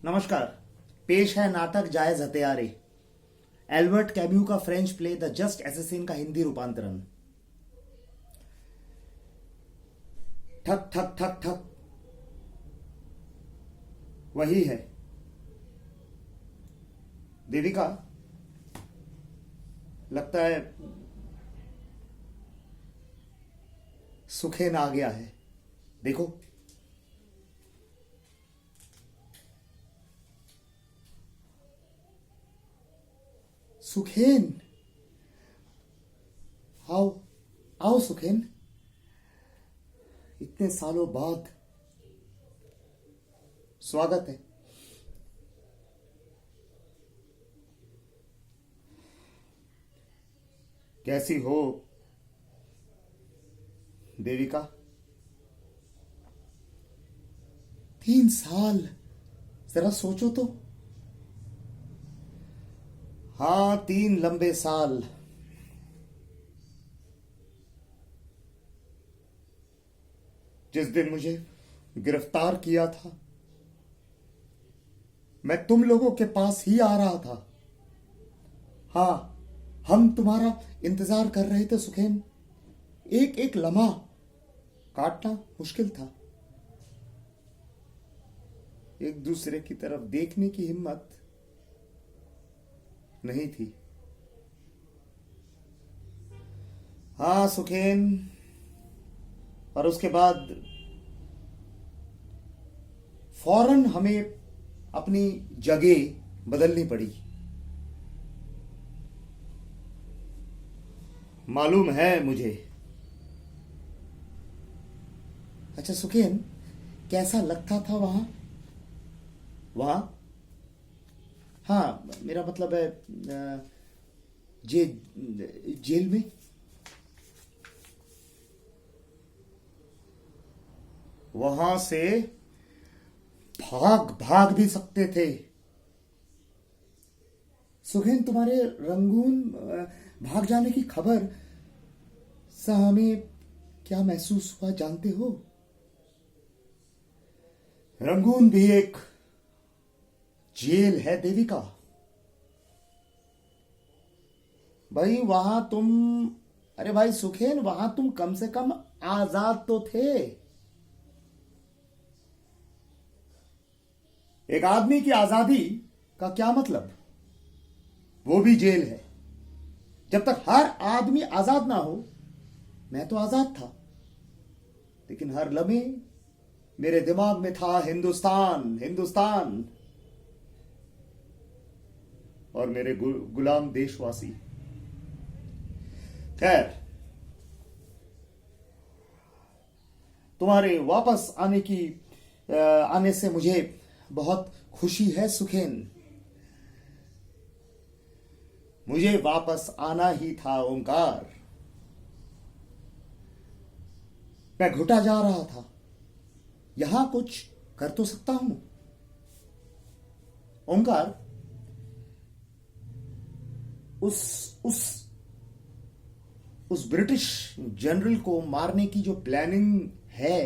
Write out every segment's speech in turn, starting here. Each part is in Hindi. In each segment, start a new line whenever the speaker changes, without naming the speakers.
नमस्कार। पेश है नाटक जायज हत्यारे, एल्बर्ट कैम्यू का French play the just assassin का हिंदी रूपांतरण। ठक ठक ठक ठक, वही है देविका। लगता है सुखेन आ गया है। देखो, सुखेन। आओ आओ सुखेन, इतने सालों बाद स्वागत है। कैसी हो देविका? 3 साल, जरा सोचो तो। हाँ, 3 लंबे साल। जिस दिन मुझे गिरफ्तार किया था, मैं तुम लोगों के पास ही आ रहा था। हाँ, हम तुम्हारा इंतजार कर रहे थे सुखेन। एक एक लम्हा काटना मुश्किल था। एक दूसरे की तरफ देखने की हिम्मत नहीं थी। हाँ सुखेन, और उसके बाद फौरन हमें अपनी जगह बदलनी पड़ी। मालूम है मुझे। अच्छा सुखेन, कैसा लगता था वहां? वहां, हाँ मेरा मतलब है जे जेल में। वहां से भाग भाग भी सकते थे। सुखेन, तुम्हारे रंगून भाग जाने की खबर से हमें क्या महसूस हुआ जानते हो? रंगून भी एक जेल है देविका। भाई वहां तुम, अरे भाई सुखेन, वहां तुम कम से कम आजाद तो थे। एक आदमी की आजादी का क्या मतलब? वो भी जेल है। जब तक हर आदमी आजाद ना हो, मैं तो आजाद था, लेकिन हर लम्हे मेरे दिमाग में था हिंदुस्तान, हिंदुस्तान और मेरे गुलाम देशवासी। खैर, तुम्हारे वापस आने से मुझे बहुत खुशी है सुखेन। मुझे वापस आना ही था ओंकार। मैं घुटा जा रहा था। यहां कुछ कर तो सकता हूं। ओंकार, उस उस उस ब्रिटिश जनरल को मारने की जो प्लानिंग है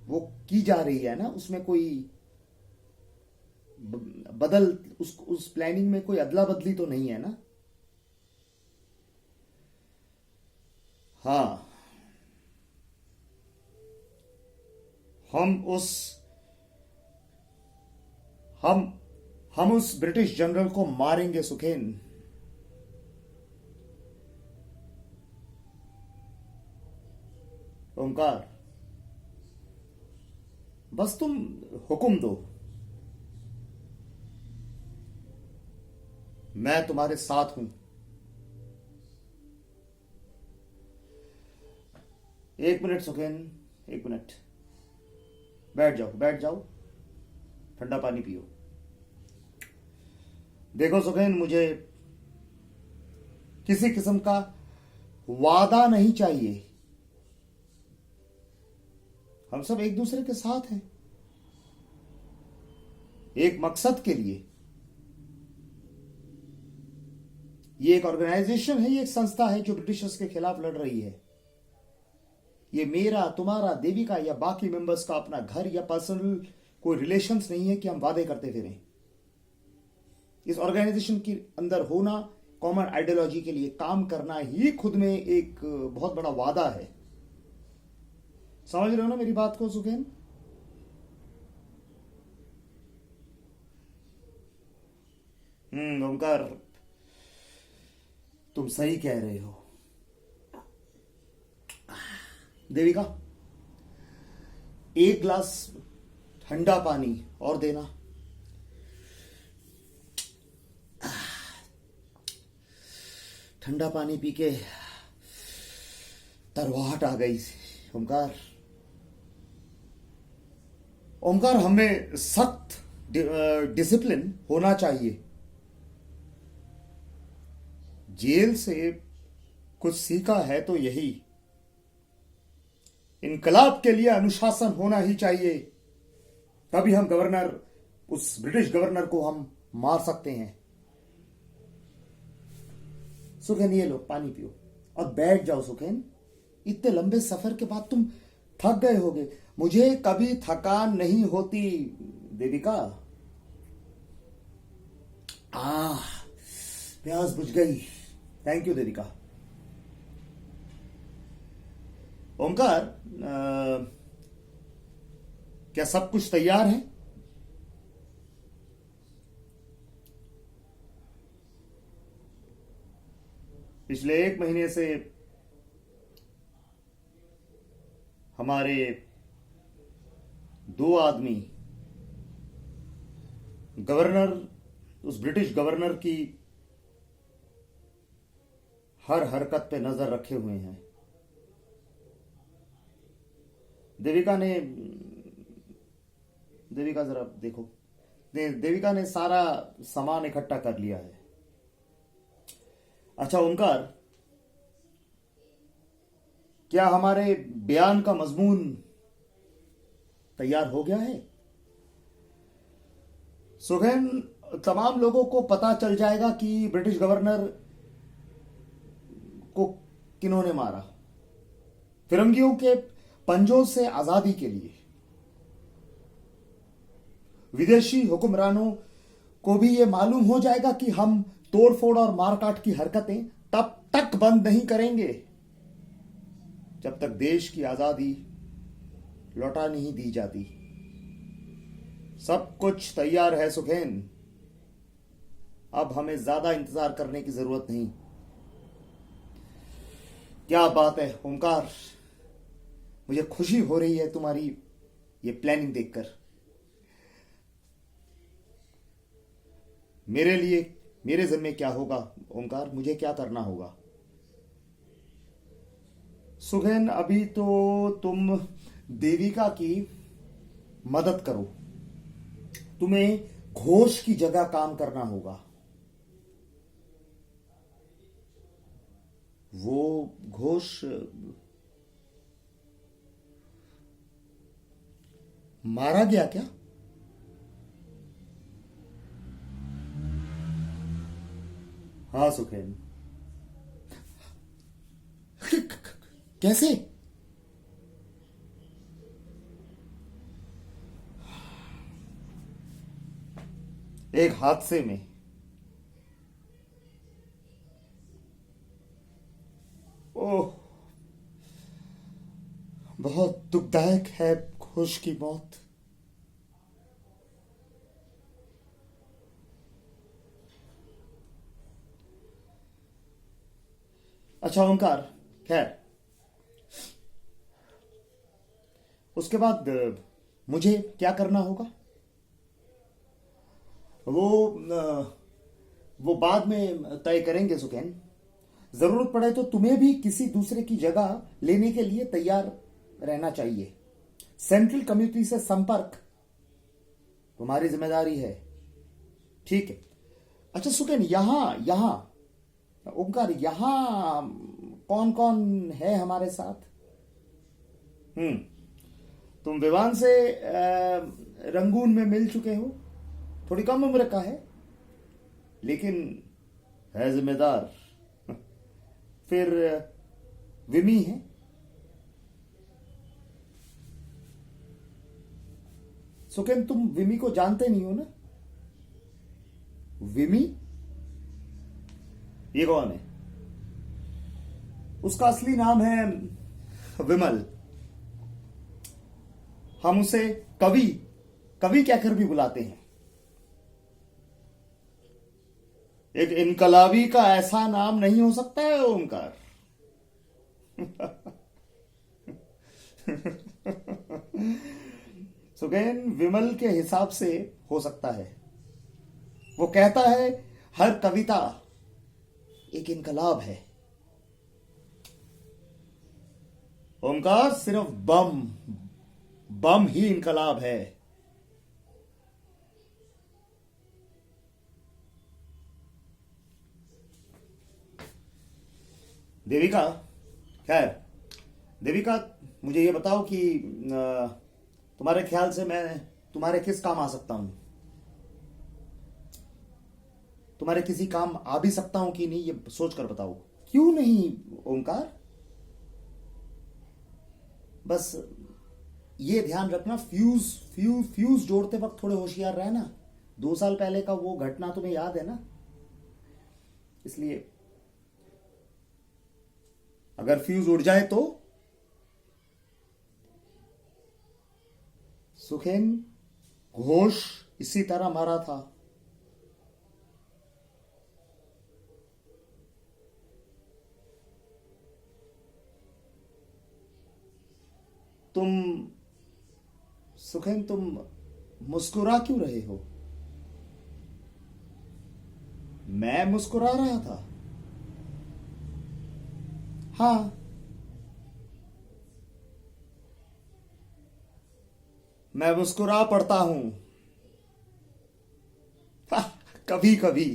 वो की जा रही है ना? उसमें कोई उस प्लानिंग में कोई अदला बदली तो नहीं है ना? हाँ, हम उस हम हम उस ब्रिटिश जनरल को मारेंगे सुखेन। ओंकार, बस तुम हुक्म दो, मैं तुम्हारे साथ हूं। 1 मिनट सुखेन, 1 मिनट। बैठ जाओ, बैठ जाओ, ठंडा पानी पियो। देखो सुखेन, मुझे किसी किस्म का वादा नहीं चाहिए। हम सब एक दूसरे के साथ हैं, एक मकसद के लिए। ये एक ऑर्गेनाइजेशन है, ये एक संस्था है जो ब्रिटिशर्स के खिलाफ लड़ रही है। ये मेरा, तुम्हारा, देविका या बाकी मेंबर्स का अपना घर या पर्सनल कोई रिलेशंस नहीं है कि हम वादे करते फिरें। इस ऑर्गेनाइजेशन के अंदर होना, कॉमन आइडियोलॉजी के लिए काम करना ही खुद में एक बहुत बड़ा वादा है। समझ रहे हो ना मेरी बात को सुखेन? ओमकार, तुम सही कह रहे हो। देविका, एक ग्लास ठंडा पानी और देना। ठंडा पानी पी के तरवाहट आ गई। ओमकार, ओमकार, हमें सख्त डिसिप्लिन होना चाहिए। जेल से कुछ सीखा है तो यही, इनकलाब के लिए अनुशासन होना ही चाहिए। तभी हम गवर्नर, उस ब्रिटिश गवर्नर को हम मार सकते हैं। सुखेन, ये लो पानी पियो और बैठ जाओ। सुखेन, इतने लंबे सफर के बाद तुम थक गए होगे। मुझे कभी थकान नहीं होती देविका। प्यास बुझ गई। Thank you Devika. ओमकार, क्या सब कुछ तैयार है? पिछले 1 महीने से हमारे 2 आदमी गवर्नर, उस ब्रिटिश गवर्नर की हर हरकत पे नजर रखे हुए हैं। देविका जरा देखो। देविका ने सारा सामान इकट्ठा कर लिया है। अच्छा ओमकार, क्या हमारे बयान का मजमून तैयार हो गया है? सुगैन, तमाम लोगों को पता चल जाएगा कि ब्रिटिश गवर्नर को किन्होंने मारा। फिरंगियों के पंजों से आजादी के लिए। विदेशी हुक्मरानों को भी यह मालूम हो जाएगा कि हम तोड़फोड़ और मारकाट की हरकतें तब तक बंद नहीं करेंगे जब तक देश की आजादी लौटा नहीं दी जाती। सब कुछ तैयार है सुखेन। अब हमें ज्यादा इंतजार करने की जरूरत नहीं। क्या बात है ओमकार, मुझे खुशी हो रही है तुम्हारी ये प्लानिंग देखकर। मेरे लिए, मेरे जिम्मे क्या होगा ओमकार? मुझे क्या करना होगा? सुगैन, अभी तो तुम देविका की मदद करो। तुम्हें घोष की जगह काम करना होगा। वो घोष मारा गया क्या? हाँ सुखेन। कैसे? एक हादसे में। ओह, बहुत दुखदायक है घोष की मौत। अच्छा ओंकार, खैर, उसके बाद मुझे क्या करना होगा वो बाद में तय करेंगे सुखैन। जरूरत पड़े तो तुम्हें भी किसी दूसरे की जगह लेने के लिए तैयार रहना चाहिए। सेंट्रल कम्युनिटी से संपर्क तुम्हारी जिम्मेदारी है, ठीक है? अच्छा सुखैन, यहां ओंकार, यहां कौन कौन है हमारे साथ? तुम विवान से रंगून में मिल चुके हो। थोड़ी कम उम्र का है लेकिन है जिम्मेदार। फिर विमी है, सुखेन, तुम विमी को जानते नहीं हो ना? विमी ये कौन है? उसका असली नाम है विमल। हम उसे कवि कवि कहकर भी बुलाते हैं। एक इनकलाबी का ऐसा नाम नहीं हो सकता है ओमकार। सुगेन, विमल के हिसाब से हो सकता है। वो कहता है हर कविता एक इनकलाब है। ओमकार, सिर्फ बम बम ही इनकलाब है। देविका, खैर देविका, मुझे ये बताओ कि तुम्हारे ख्याल से मैं तुम्हारे किस काम आ सकता हूं? तुम्हारे किसी काम आ भी सकता हूं कि नहीं, ये सोच कर बताओ। क्यों नहीं ओमकार? बस ये ध्यान रखना, फ्यूज जोड़ते वक्त थोड़े होशियार रहना। 2 साल पहले का वो घटना तुम्हें याद है ना? इसलिए अगर फ्यूज उड़ जाए तो सुखेन, घोष इसी तरह मारा था। तुम सुखेन, तुम मुस्कुरा क्यों रहे हो? मैं मुस्कुरा रहा था। हाँ, मैं मुस्कुरा पड़ता हूं। कभी कभी।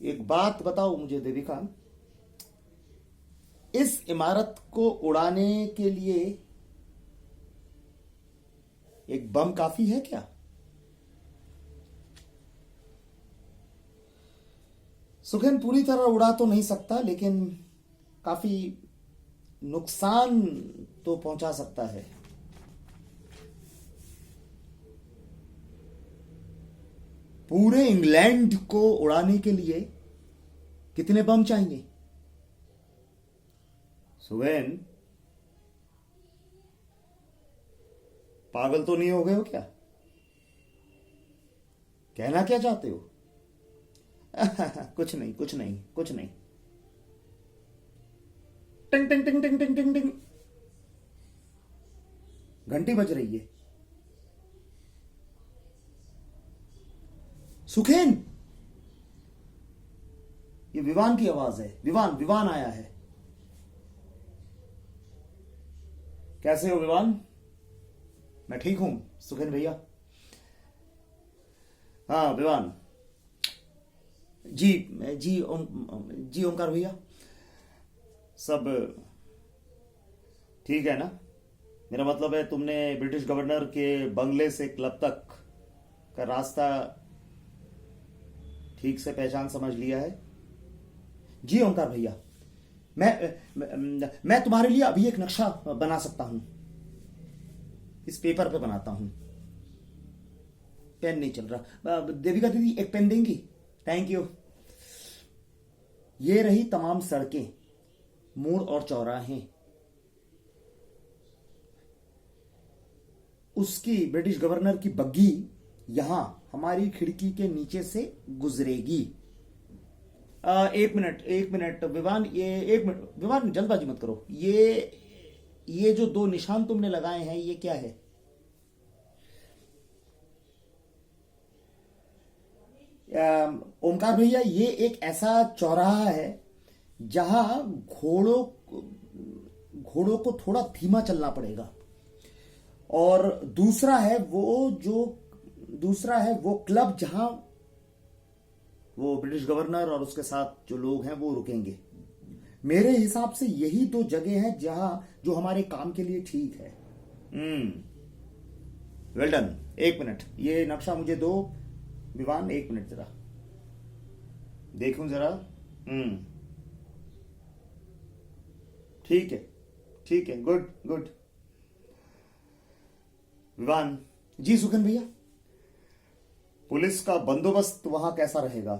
एक बात बताओ मुझे देविका, इस इमारत को उड़ाने के लिए एक बम काफी है क्या? सुखेन, पूरी तरह उड़ा तो नहीं सकता, लेकिन काफी नुकसान तो पहुंचा सकता है। पूरे इंग्लैंड को उड़ाने के लिए कितने बम चाहिए? सुगेन, पागल तो नहीं हो गए हो क्या? कहना क्या चाहते हो? कुछ नहीं, कुछ नहीं, कुछ नहीं। टिंग टिंग टिंग टिंग टिंग टिंग टिंग, घंटी बज रही है। सुखेन, ये विवान की आवाज है। विवान, विवान आया है। कैसे हो विवान? मैं ठीक हूं सुखेन भैया। हाँ विवान जी। जी ओमकार भैया, सब ठीक है ना? मेरा मतलब है, तुमने ब्रिटिश गवर्नर के बंगले से क्लब तक का रास्ता ठीक से पहचान समझ लिया है? जी ओमकार भैया, मैं तुम्हारे लिए अभी एक नक्शा बना सकता हूं। इस पेपर पे बनाता हूं। पेन नहीं चल रहा। देविका दीदी, एक पेन देंगी? Thank you. ये रही तमाम सड़कें, मोड़ और चौराहे। उसकी, ब्रिटिश गवर्नर की बग्गी यहां हमारी खिड़की के नीचे से गुजरेगी। एक मिनट विवान, ये एक मिनट विवान, जल्दबाजी मत करो। ये जो 2 निशान तुमने लगाए हैं, ये क्या है? ओमकार भैया, ये एक ऐसा चौराहा है जहां घोड़ों को थोड़ा धीमा चलना पड़ेगा। और दूसरा है वो क्लब जहां वो ब्रिटिश गवर्नर और उसके साथ जो लोग हैं वो रुकेंगे। मेरे हिसाब से यही 2 जगह हैं जो हमारे काम के लिए ठीक है। Well done. एक मिनट, ये नक्शा मुझे दो विवान, एक मिनट जरा देखूं जरा। ठीक है, ठीक है, गुड गुड। विवान जी, सुखन भैया, पुलिस का बंदोबस्त वहां कैसा रहेगा?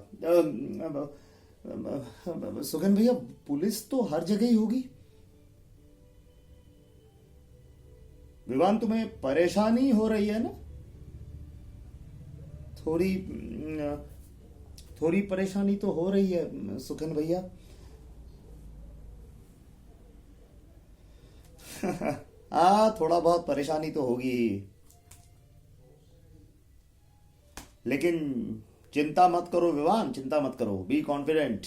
सुखन भैया, पुलिस तो हर जगह ही होगी। विवान, तुम्हें परेशानी हो रही है ना? थोड़ी थोड़ी परेशानी तो हो रही है सुखन भैया। थोड़ा बहुत परेशानी तो होगी ही, लेकिन चिंता मत करो विवान, चिंता मत करो, बी कॉन्फिडेंट।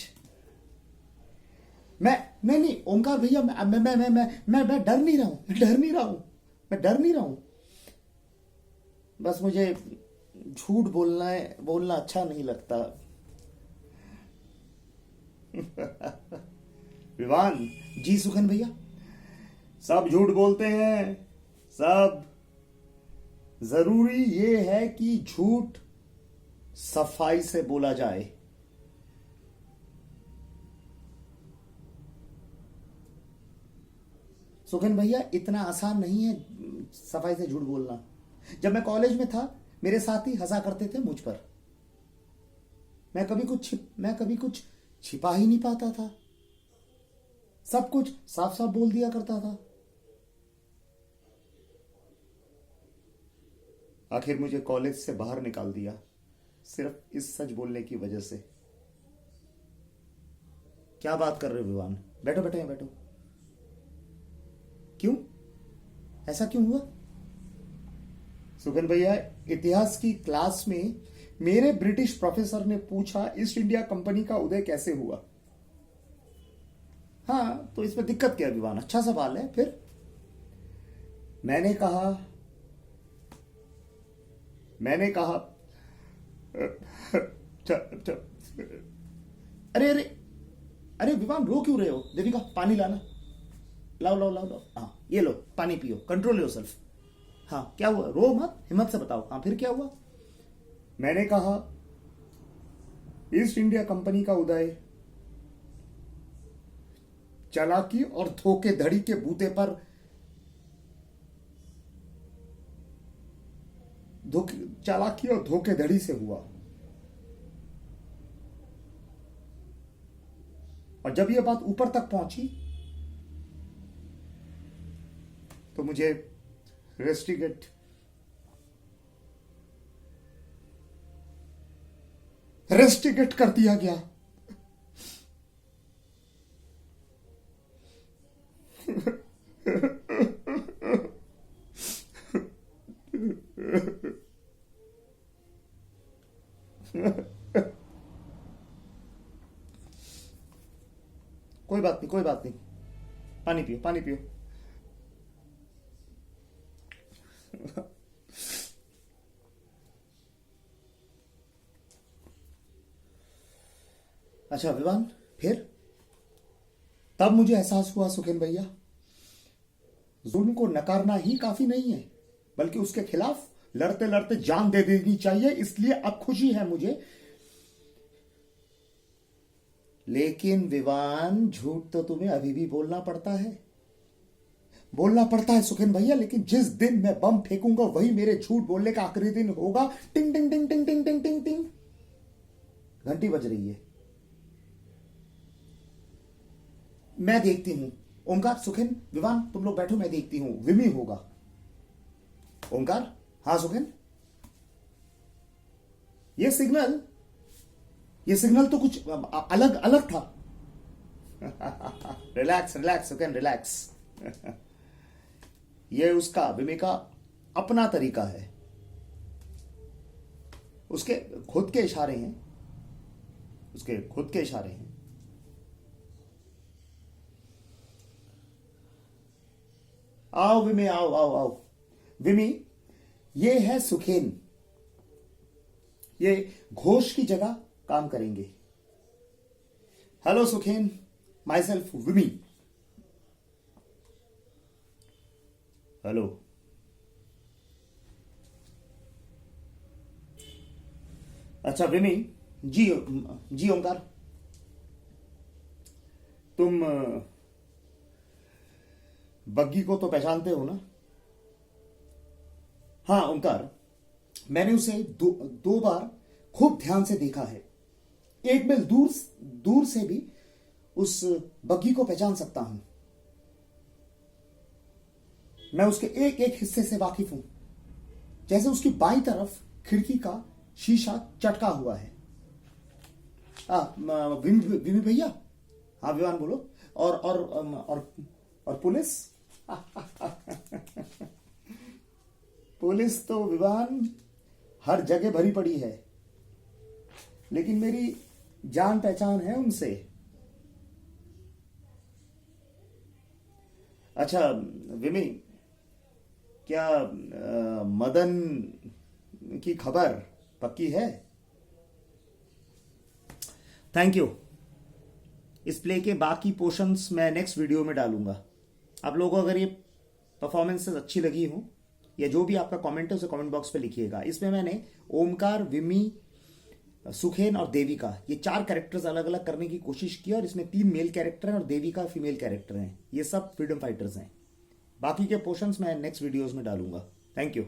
मैं नहीं नहीं ओमकार भैया, मैं डर नहीं रहा हूं, मैं डर नहीं रहा हूं, मैं डर नहीं रहा हूं। बस मुझे झूठ बोलना अच्छा नहीं लगता। विवान जी, सुखन भैया, सब झूठ बोलते हैं, सब। जरूरी ये है कि झूठ सफाई से बोला जाए। सुखन भैया, इतना आसान नहीं है सफाई से झूठ बोलना। जब मैं कॉलेज में था, मेरे साथी हंसा करते थे मुझ पर। मैं कभी कुछ छिपा ही नहीं पाता था, सब कुछ साफ साफ बोल दिया करता था। आखिर मुझे कॉलेज से बाहर निकाल दिया सिर्फ इस सच बोलने की वजह से। क्या बात कर रहे हो विवान? बैठो बैठो यहां बैठो। क्यों? ऐसा क्यों हुआ? सुखन भैया, इतिहास की क्लास में मेरे ब्रिटिश प्रोफेसर ने पूछा, ईस्ट इंडिया कंपनी का उदय कैसे हुआ? हाँ, तो इसमें दिक्कत क्या है विवान? अच्छा सवाल है। फिर मैंने कहा अरे अरे अरे विवान, रो क्यों रहे हो? देविका, पानी लाना। लाओ लाओ लाओ लाओ। हाँ, ये लो पानी पियो, कंट्रोल योरसेल्फ। हाँ, क्या हुआ? रो मत, हिम्मत से बताओ। हाँ, फिर क्या हुआ? मैंने कहा, ईस्ट इंडिया कंपनी का उदय चालाकी और धोखेधड़ी के बूते पर चालाकी और धोखेधड़ी से हुआ। और जब यह बात ऊपर तक पहुंची तो मुझे रेस्टिकेट कर दिया गया। कोई बात नहीं, कोई बात नहीं, पानी पियो, पानी पियो। अच्छा विवान, फिर तब मुझे एहसास हुआ सुखेन भैया, जुल्म को नकारना ही काफी नहीं है, बल्कि उसके खिलाफ लड़ते लड़ते जान दे देनी चाहिए। इसलिए अब खुशी है मुझे। लेकिन विवान, झूठ तो तुम्हें अभी भी बोलना पड़ता है सुखेन भैया। लेकिन जिस दिन मैं बम फेंकूंगा वही मेरे झूठ बोलने का आखिरी दिन होगा। टिंग टिंग टिंग टिंग टिंग टिंग टिंग टिंग, घंटी बज रही है। मैं देखती हूं। ओंकार, सुखेन, विवान, तुम लोग बैठो, मैं देखती हूं। विमी होगा। ओंकार, हाँ सुखेन, ये सिग्नल तो कुछ अलग अलग था। रिलैक्स रिलैक्स सुखेन, रिलैक्स। ये उसका, विमी का अपना तरीका है। उसके खुद के इशारे हैं, आओ विमी, आओ आओ आओ। विमी, ये है सुखेन। ये घोष की जगह काम करेंगे। हेलो सुखेन, माई सेल्फ विमी। हेलो। अच्छा विमी जी ओंकार, बग्गी को तो पहचानते हो ना? हाँ ओंकार, मैंने उसे दो बार खूब ध्यान से देखा है। 1 मील दूर दूर से भी उस बग्गी को पहचान सकता हूं। मैं उसके एक एक हिस्से से वाकिफ हूं, जैसे उसकी बाईं तरफ खिड़की का शीशा चटका हुआ है। विमी भैया, हाँ विवान बोलो। और पुलिस पुलिस तो विवान हर जगह भरी पड़ी है, लेकिन मेरी जान पहचान है उनसे। अच्छा विमी, क्या मदन की खबर पक्की है? Thank you. इस प्ले के बाकी पोर्शंस मैं नेक्स्ट वीडियो में डालूंगा। आप लोगों को अगर ये परफॉर्मेंसेस अच्छी लगी हो या जो भी आपका कमेंट है उसे कमेंट बॉक्स पे लिखिएगा। इसमें मैंने ओमकार, विमी, सुखेन और देविका, ये 4 कैरेक्टर्स अलग अलग करने की कोशिश की और इसमें 3 मेल कैरेक्टर हैं और देविका फीमेल कैरेक्टर हैं। ये सब फ्रीडम फाइटर्स हैं। बाकी के पोर्शंस मैं नेक्स्ट वीडियोस में डालूंगा। Thank you.